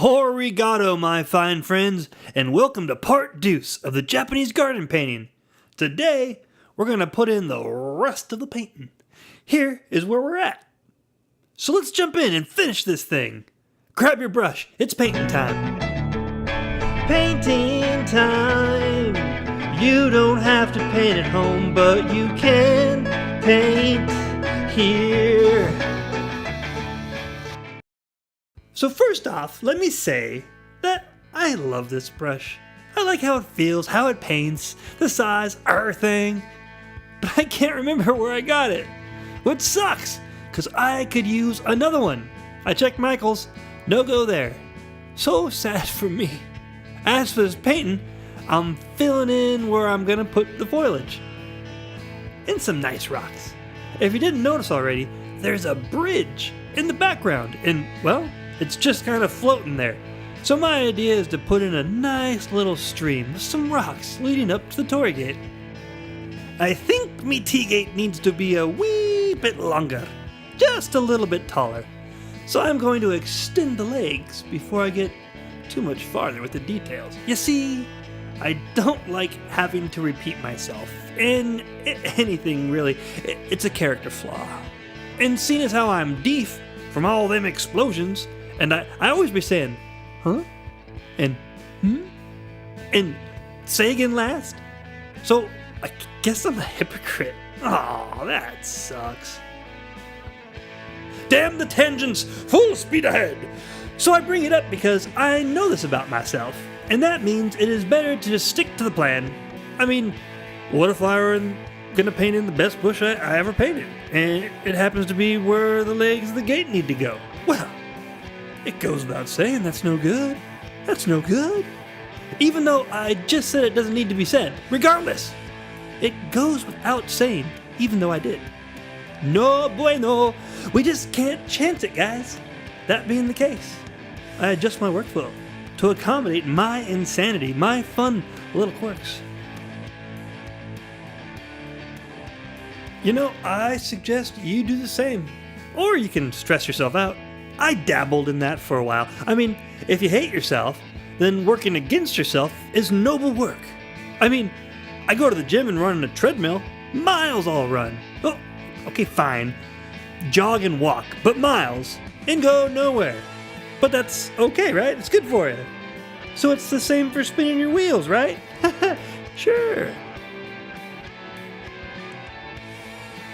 Origato, my fine friends, and welcome to part deuce of the Japanese garden painting. Today, we're going to put in the rest of the painting. Here is where we're at. So let's jump in and finish this thing. Grab your brush, it's painting time. Painting time. You don't have to paint at home, but you can paint here. So first off, let me say that I love this brush. I like how it feels, how it paints, the size, everything. But I can't remember where I got it, which sucks, because I could use another one. I checked Michael's, no go there. So sad for me. As for this painting, I'm filling in where I'm gonna put the foliage. And some nice rocks. If you didn't notice already, there's a bridge in the background, and well, it's just kind of floating there. So my idea is to put in a nice little stream with some rocks leading up to the torri gate. I think me T-gate needs to be a wee bit longer, just a little bit taller. So I'm going to extend the legs before I get too much farther with the details. You see, I don't like having to repeat myself in anything really. It's a character flaw. And seeing as how I'm deaf from all them explosions, and I always be saying, huh? And and say again last. So I guess I'm a hypocrite. Oh, that sucks. Damn the tangents, full speed ahead. So I bring it up because I know this about myself, and that means it is better to just stick to the plan. I mean, what if I were gonna paint in the best bush I ever painted, and it happens to be where the legs of the gate need to go? Well, it goes without saying that's no good. That's no good. Even though I just said it doesn't need to be said. Regardless, it goes without saying, even though I did. No bueno. We just can't chance it, guys. That being the case, I adjust my workflow to accommodate my insanity, my fun little quirks. You know, I suggest you do the same. Or you can stress yourself out. I dabbled in that for a while. I mean, if you hate yourself, then working against yourself is noble work. I mean, I go to the gym and run on a treadmill. Miles I'll run. Oh, okay, fine. Jog and walk, but miles. And go nowhere. But that's okay, right? It's good for you. So it's the same for spinning your wheels, right? Sure.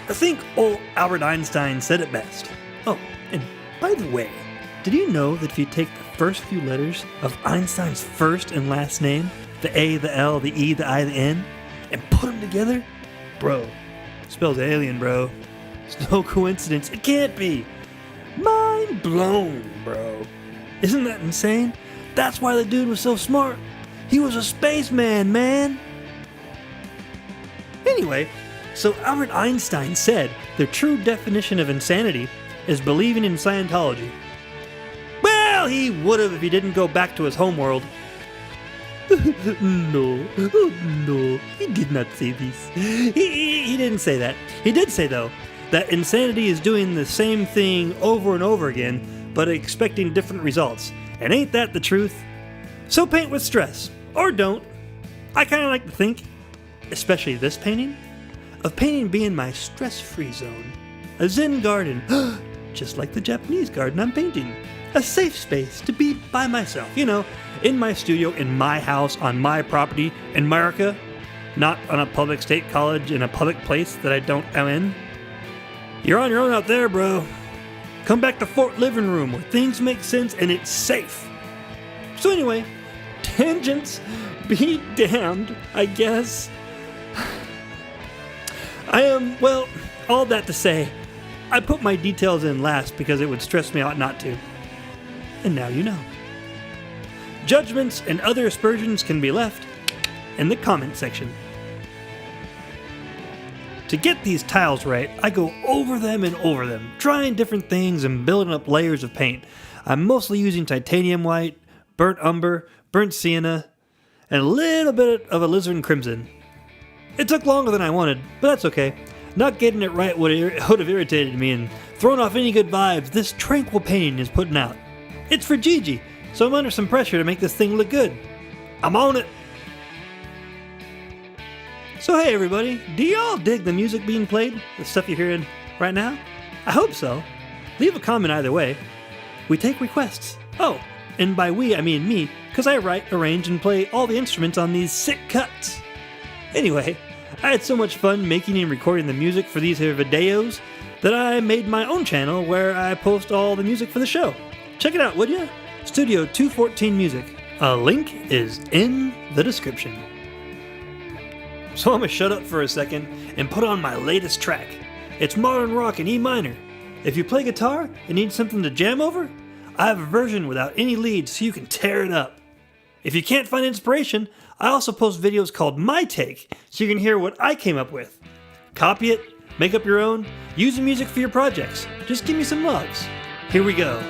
I think old Albert Einstein said it best. Oh, and by the way, did you know that if you take the first few letters of Einstein's first and last name, the A, the L, the E, the I, the N, and put them together? Bro, it spells alien, bro. It's no coincidence. It can't be. Mind blown, bro. Isn't that insane? That's why the dude was so smart. He was a spaceman, man. Anyway, so Albert Einstein said the true definition of insanity is believing in Scientology. Well, he would have if he didn't go back to his homeworld. No, he did not say this. He didn't say that. He did say, though, that insanity is doing the same thing over and over again, but expecting different results. And ain't that the truth? So paint with stress, or don't. I kind of like to think, especially this painting, of painting being my stress-free zone. A zen garden, just like the Japanese garden I'm painting. A safe space to be by myself, you know, in my studio, in my house, on my property, in America, not on a public state college in a public place that I don't am in. You're on your own out there, bro. Come back to Fort Living Room where things make sense and it's safe. So anyway, tangents be damned, I guess. Well, all that to say, I put my details in last because it would stress me out not to. And now you know. Judgments and other aspersions can be left in the comment section. To get these tiles right, I go over them and over them, trying different things and building up layers of paint. I'm mostly using titanium white, burnt umber, burnt sienna, and a little bit of alizarin crimson. It took longer than I wanted, but that's okay. Not getting it right would have irritated me and thrown off any good vibes this tranquil painting is putting out. It's for Gigi, so I'm under some pressure to make this thing look good. I'm on it! So hey everybody, do y'all dig the music being played? The stuff you're hearing right now? I hope so. Leave a comment either way. We take requests. Oh, and by we I mean me, because I write, arrange, and play all the instruments on these sick cuts. Anyway, I had so much fun making and recording the music for these here videos that I made my own channel where I post all the music for the show. Check it out, would ya? Studio 214 Music. A link is in the description. So I'm gonna shut up for a second and put on my latest track. It's modern rock in E minor. If you play guitar and need something to jam over, I have a version without any leads so you can tear it up. If you can't find inspiration, I also post videos called My Take so you can hear what I came up with. Copy it, make up your own, use the music for your projects. Just give me some loves. Here we go.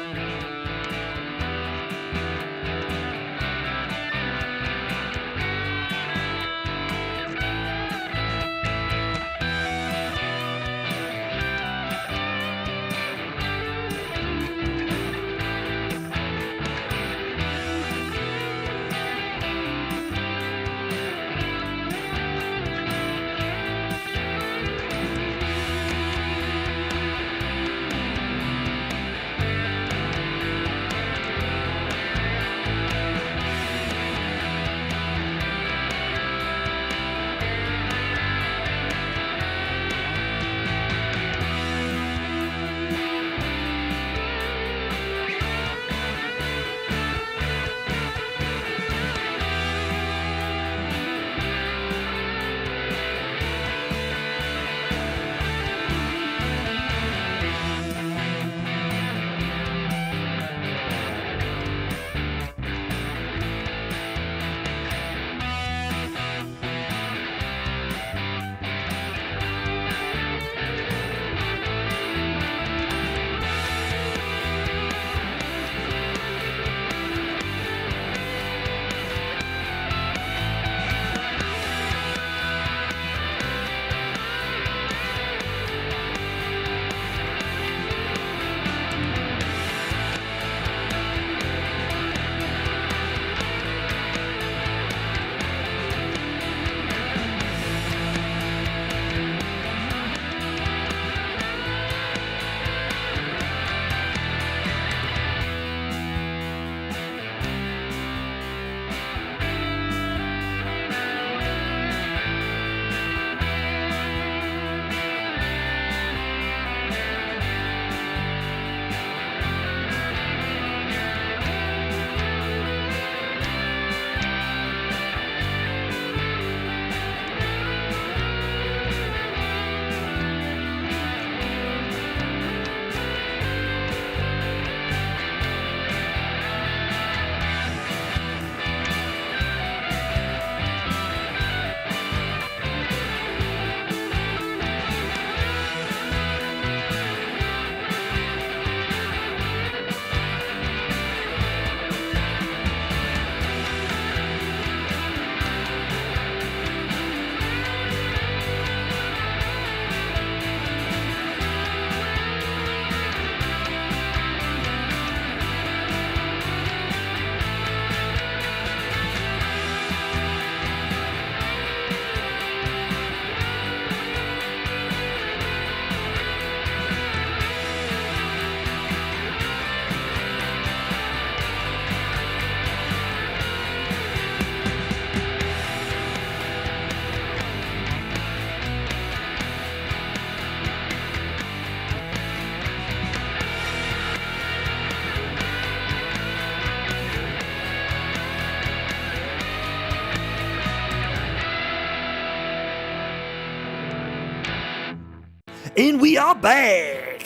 And we are back!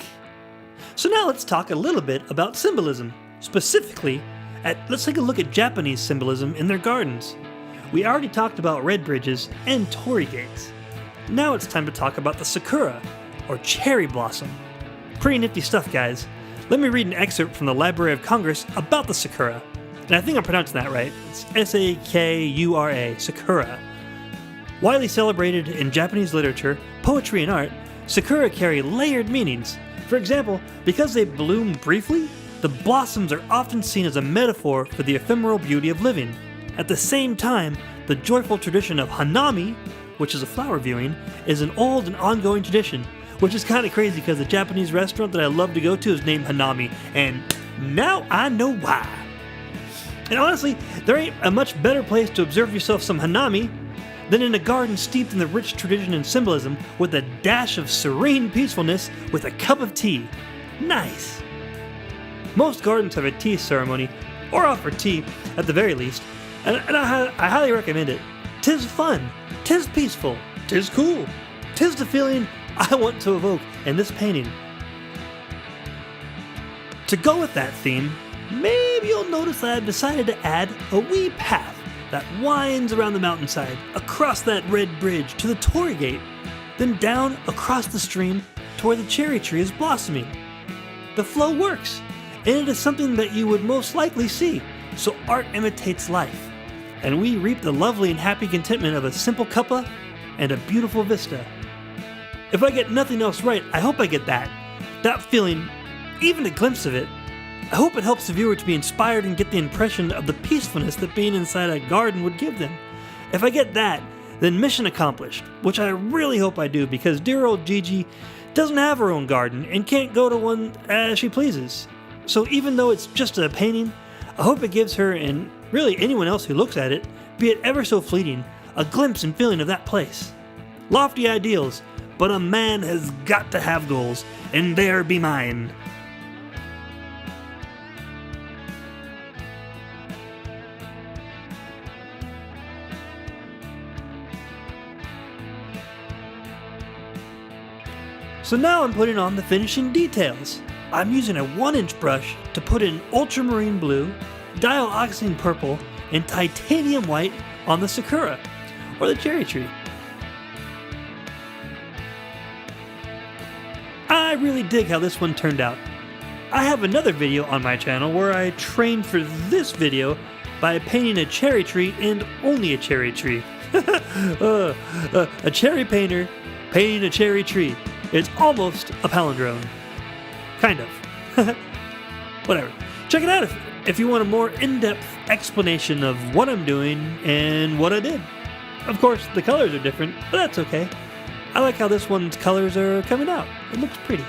So now let's talk a little bit about symbolism. Specifically, let's take a look at Japanese symbolism in their gardens. We already talked about red bridges and torii gates. Now it's time to talk about the sakura, or cherry blossom. Pretty nifty stuff, guys. Let me read an excerpt from the Library of Congress about the sakura. And I think I'm pronouncing that right. It's S-A-K-U-R-A, sakura. Widely celebrated in Japanese literature, poetry, and art, sakura carry layered meanings. For example, because they bloom briefly, The blossoms are often seen as a metaphor for the ephemeral beauty of living. At the same time, the joyful tradition of hanami, which is a flower viewing, is an old and ongoing tradition, which is kind of crazy because the Japanese restaurant that I love to go to is named Hanami, and now I know why. And honestly, there ain't a much better place to observe yourself some hanami than in a garden steeped in the rich tradition and symbolism with a dash of serene peacefulness with a cup of tea. Nice. Most gardens have a tea ceremony, or offer tea at the very least, and I highly recommend it. 'Tis fun, 'tis peaceful, 'tis cool, 'tis the feeling I want to evoke in this painting. To go with that theme, maybe you'll notice that I've decided to add a wee path that winds around the mountainside, across that red bridge to the torri gate, then down across the stream to where the cherry tree is blossoming. The flow works, and it is something that you would most likely see, so art imitates life, and we reap the lovely and happy contentment of a simple cuppa and a beautiful vista. If I get nothing else right, I hope I get that feeling, even a glimpse of it. I hope it helps the viewer to be inspired and get the impression of the peacefulness that being inside a garden would give them. If I get that, then mission accomplished, which I really hope I do because dear old Gigi doesn't have her own garden and can't go to one as she pleases. So even though it's just a painting, I hope it gives her, and really anyone else who looks at it, be it ever so fleeting, a glimpse and feeling of that place. Lofty ideals, but a man has got to have goals, and there be mine. So now I'm putting on the finishing details. I'm using a 1-inch brush to put in ultramarine blue, dioxazine purple, and titanium white on the sakura, or the cherry tree. I really dig how this one turned out. I have another video on my channel where I trained for this video by painting a cherry tree and only a cherry tree. A cherry painter painting a cherry tree. It's almost a palindrome. Kind of. Whatever. Check it out if you want a more in-depth explanation of what I'm doing and what I did. Of course, the colors are different, but that's okay. I like how this one's colors are coming out. It looks pretty.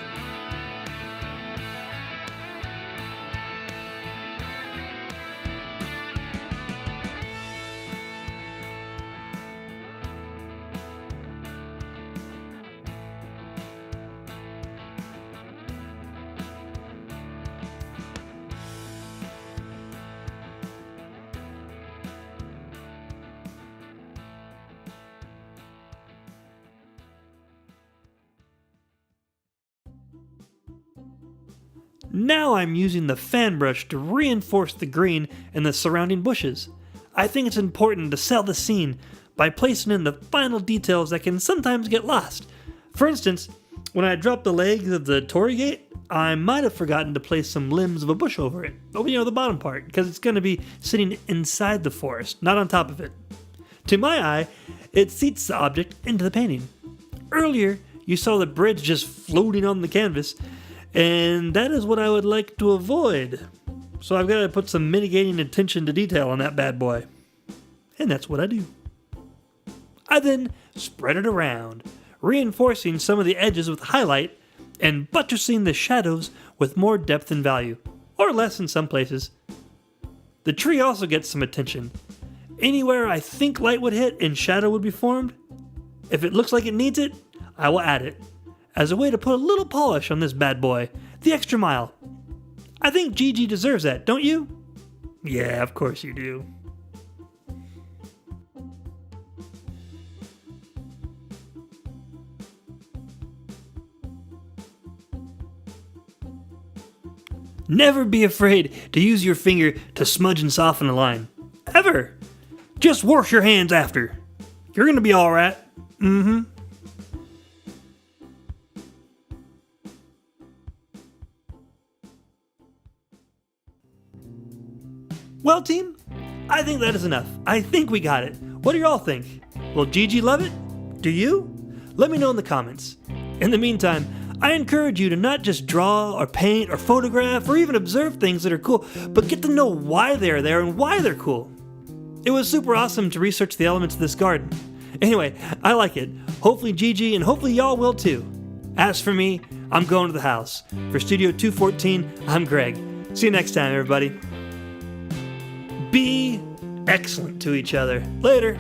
Now I'm using the fan brush to reinforce the green in the surrounding bushes. I think it's important to sell the scene by placing in the final details that can sometimes get lost. For instance, when I dropped the legs of the torri gate, I might have forgotten to place some limbs of a bush over it, the bottom part, because it's going to be sitting inside the forest, not on top of it. To my eye, it seats the object into the painting. Earlier, you saw the bridge just floating on the canvas, and that is what I would like to avoid. So I've got to put some mitigating attention to detail on that bad boy. And that's what I do. I then spread it around, reinforcing some of the edges with highlight and buttressing the shadows with more depth and value, or less in some places. The tree also gets some attention. Anywhere I think light would hit and shadow would be formed, if it looks like it needs it, I will add it, as a way to put a little polish on this bad boy, the extra mile. I think Gigi deserves that, don't you? Yeah, of course you do. Never be afraid to use your finger to smudge and soften a line. Ever! Just wash your hands after. You're gonna be alright. Well, team, I think that is enough. I think we got it. What do y'all think? Will Gigi love it? Do you? Let me know in the comments. In the meantime, I encourage you to not just draw or paint or photograph or even observe things that are cool, but get to know why they're there and why they're cool. It was super awesome to research the elements of this garden. Anyway, I like it. Hopefully Gigi and hopefully y'all will too. As for me, I'm going to the house. For Studio 214, I'm Greg. See you next time, everybody. Be excellent to each other. Later.